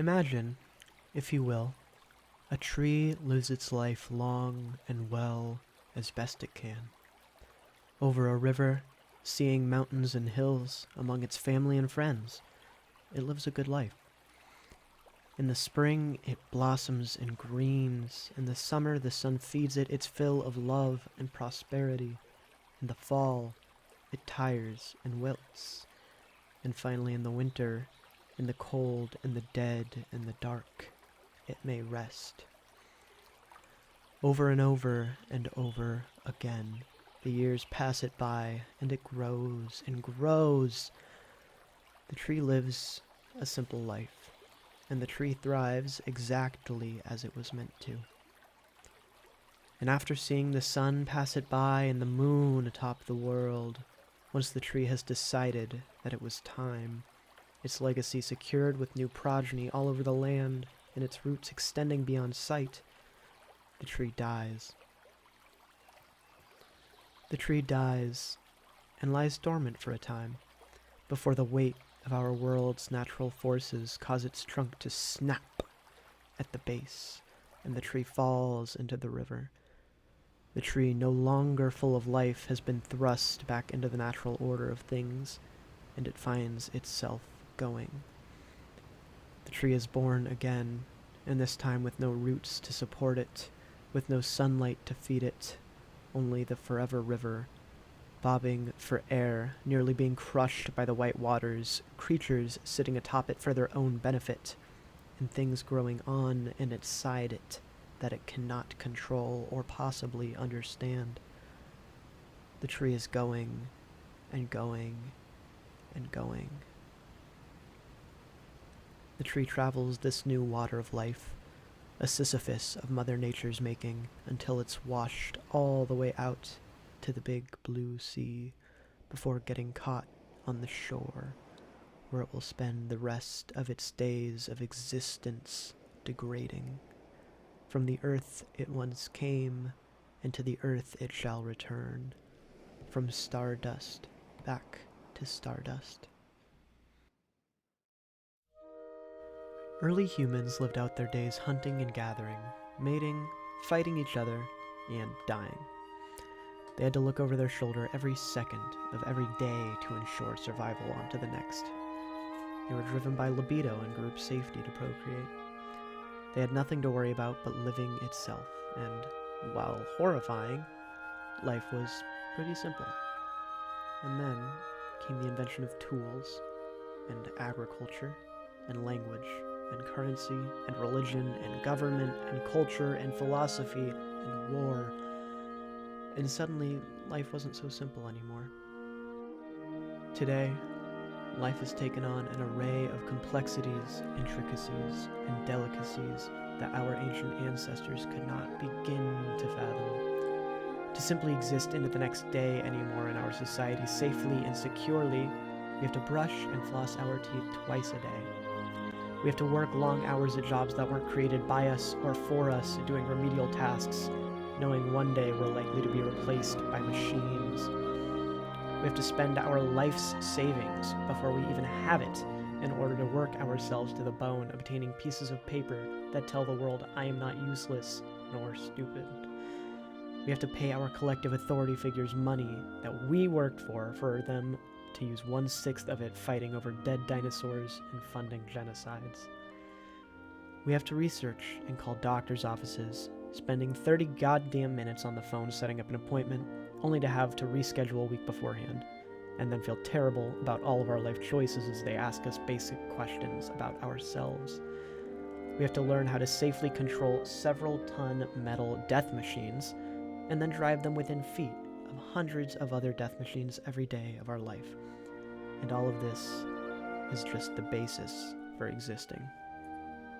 Imagine, if you will, a tree lives its life long and well as best it can. Over a river, seeing mountains and hills among its family and friends, it lives a good life. In the spring, it blossoms and greens. In the summer, the sun feeds it its fill of love and prosperity. In the fall, it tires and wilts. And finally, in the winter, in the cold and the dead and the dark, it may rest. Over and over and over again, the years pass it by, and it grows and grows. The tree lives a simple life, and the tree thrives exactly as it was meant to. And after seeing the sun pass it by and the moon atop the world, once the tree has decided that it was time, its legacy secured with new progeny all over the land, and its roots extending beyond sight, the tree dies. The tree dies and lies dormant for a time, before the weight of our world's natural forces cause its trunk to snap at the base, and the tree falls into the river. The tree, no longer full of life, has been thrust back into the natural order of things, and it finds itself going. The tree is born again, and this time with no roots to support it, with no sunlight to feed it, only the forever river, bobbing for air, nearly being crushed by the white waters, creatures sitting atop it for their own benefit, and things growing on and inside it that it cannot control or possibly understand. The tree is going and going and going. The tree travels this new water of life, a Sisyphus of Mother Nature's making, until it's washed all the way out to the big blue sea before getting caught on the shore, where it will spend the rest of its days of existence degrading. From the earth it once came, and to the earth it shall return, from stardust back to stardust. Early humans lived out their days hunting and gathering, mating, fighting each other, and dying. They had to look over their shoulder every second of every day to ensure survival onto the next. They were driven by libido and group safety to procreate. They had nothing to worry about but living itself, and, while horrifying, life was pretty simple. And then came the invention of tools, and agriculture, and language, and currency, and religion, and government, and culture, and philosophy, and war. And suddenly, life wasn't so simple anymore. Today, life has taken on an array of complexities, intricacies, and delicacies that our ancient ancestors could not begin to fathom. To simply exist into the next day anymore in our society safely and securely, we have to brush and floss our teeth twice a day. We have to work long hours at jobs that weren't created by us or for us, doing remedial tasks, knowing one day we're likely to be replaced by machines. We have to spend our life's savings before we even have it in order to work ourselves to the bone, obtaining pieces of paper that tell the world I am not useless nor stupid. We have to pay our collective authority figures money that we worked for them to use 1/6 of it fighting over dead dinosaurs and funding genocides. We have to research and call doctors' offices, spending 30 goddamn minutes on the phone setting up an appointment, only to have to reschedule a week beforehand, and then feel terrible about all of our life choices as they ask us basic questions about ourselves. We have to learn how to safely control several-ton metal death machines, and then drive them within feet of hundreds of other death machines every day of our life. And all of this is just the basis for existing.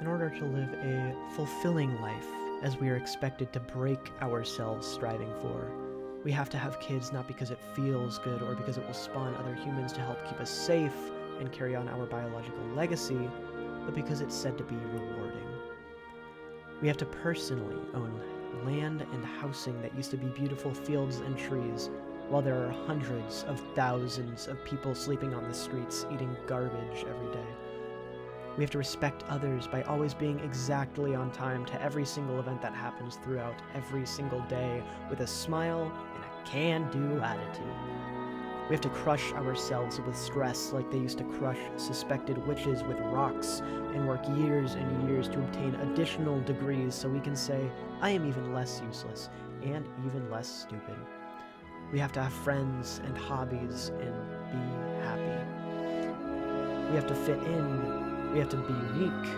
In order to live a fulfilling life, as we are expected to break ourselves striving for, we have to have kids not because it feels good or because it will spawn other humans to help keep us safe and carry on our biological legacy, but because it's said to be rewarding. We have to personally own land and housing that used to be beautiful fields and trees, while there are hundreds of thousands of people sleeping on the streets eating garbage every day. We have to respect others by always being exactly on time to every single event that happens throughout every single day with a smile and a can-do attitude. We have to crush ourselves with stress like they used to crush suspected witches with rocks and work years and years to obtain additional degrees so we can say, I am even less useless and even less stupid. We have to have friends and hobbies and be happy. We have to fit in. We have to be unique.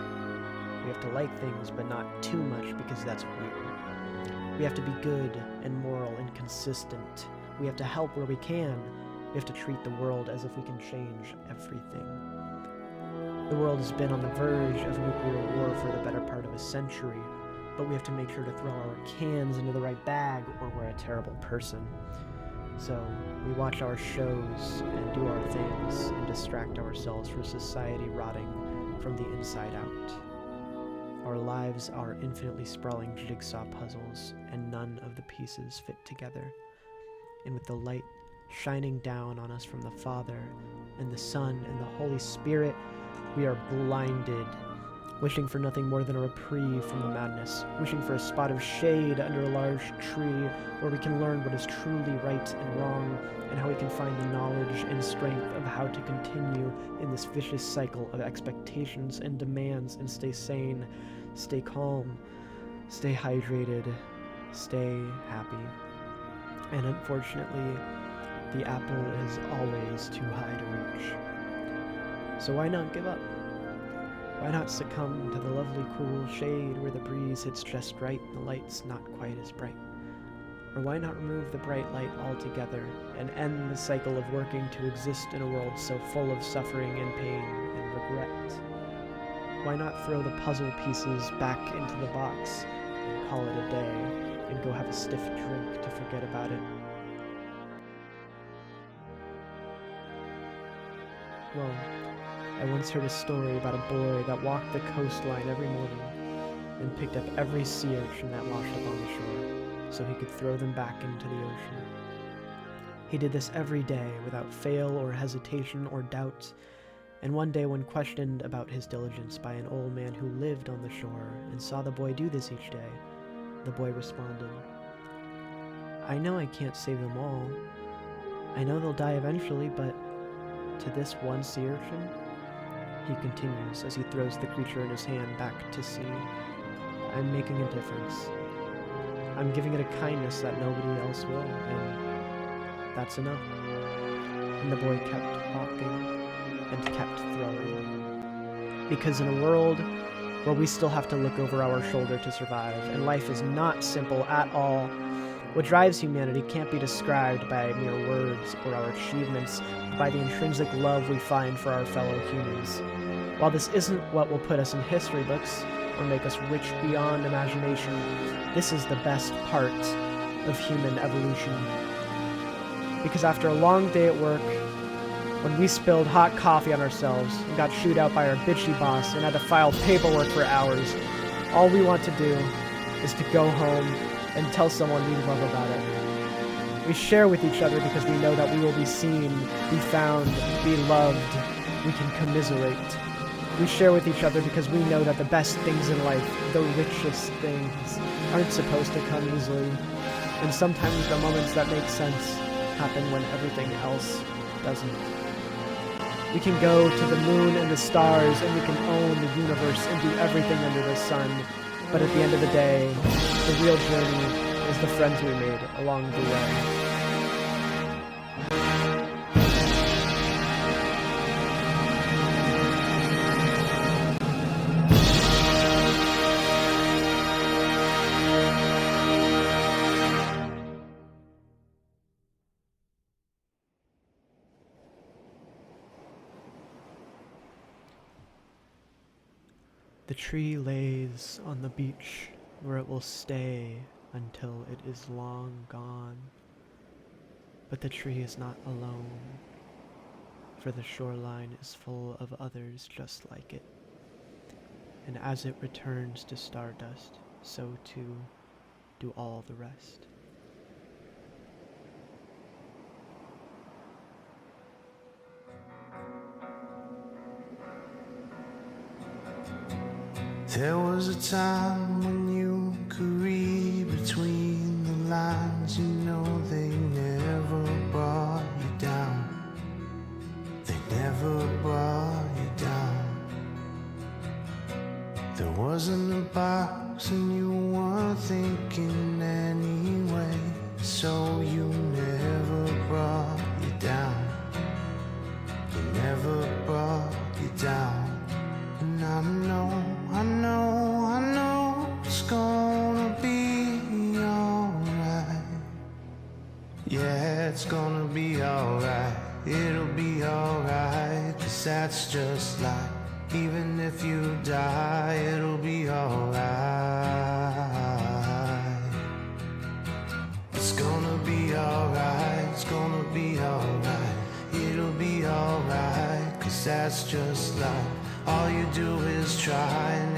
We have to like things, but not too much because that's weird. We have to be good and moral and consistent. We have to help where we can. We have to treat the world as if we can change everything. The world has been on the verge of nuclear war for the better part of a century, but we have to make sure to throw our cans into the right bag or we're a terrible person. So we watch our shows and do our things and distract ourselves from society rotting from the inside out. Our lives are infinitely sprawling jigsaw puzzles, and none of the pieces fit together. And with the light shining down on us from the Father and the Son and the Holy Spirit, we are blinded, wishing for nothing more than a reprieve from the madness, wishing for a spot of shade under a large tree where we can learn what is truly right and wrong, and how we can find the knowledge and strength of how to continue in this vicious cycle of expectations and demands and stay sane, stay calm, stay hydrated, stay happy. And unfortunately, the apple is always too high to reach. So why not give up? Why not succumb to the lovely cool shade where the breeze hits just right and the light's not quite as bright? Or why not remove the bright light altogether and end the cycle of working to exist in a world so full of suffering and pain and regret? Why not throw the puzzle pieces back into the box and call it a day and go have a stiff drink to forget about it? Well, I once heard a story about a boy that walked the coastline every morning and picked up every sea urchin that washed up on the shore so he could throw them back into the ocean. He did this every day without fail or hesitation or doubt, and one day when questioned about his diligence by an old man who lived on the shore and saw the boy do this each day, the boy responded, "I know I can't save them all. I know they'll die eventually, but to this one sea urchin," he continues as he throws the creature in his hand back to sea, "I'm making a difference. I'm giving it a kindness that nobody else will, and that's enough." And the boy kept walking and kept throwing. Because in a world where we still have to look over our shoulder to survive, and life is not simple at all, what drives humanity can't be described by mere words or our achievements, but by the intrinsic love we find for our fellow humans. While this isn't what will put us in history books or make us rich beyond imagination, this is the best part of human evolution. Because after a long day at work, when we spilled hot coffee on ourselves and got chewed out by our bitchy boss and had to file paperwork for hours, all we want to do is to go home and tell someone we love about it. We share with each other because we know that we will be seen, be found, be loved. We can commiserate. We share with each other because we know that the best things in life, the richest things, aren't supposed to come easily. And sometimes the moments that make sense happen when everything else doesn't. We can go to the moon and the stars, and we can own the universe and do everything under the sun. But at the end of the day, the real journey is the friends we made along the way. The tree lays on the beach where it will stay until it is long gone. But the tree is not alone, for the shoreline is full of others just like it. And as it returns to stardust, so too do all the rest. There was a time when you could read between the lines. You know they never brought you down. They never brought you down. There wasn't a box and you weren't thinking anyway. So you never brought you down. You never brought you down. And I know it's gonna be alright. Yeah, it's gonna be alright. It'll be alright, 'cause that's just life. Even if you die, it'll be alright. It's gonna be alright, it's gonna be alright. It'll be alright, 'cause that's just life. All you do is try, and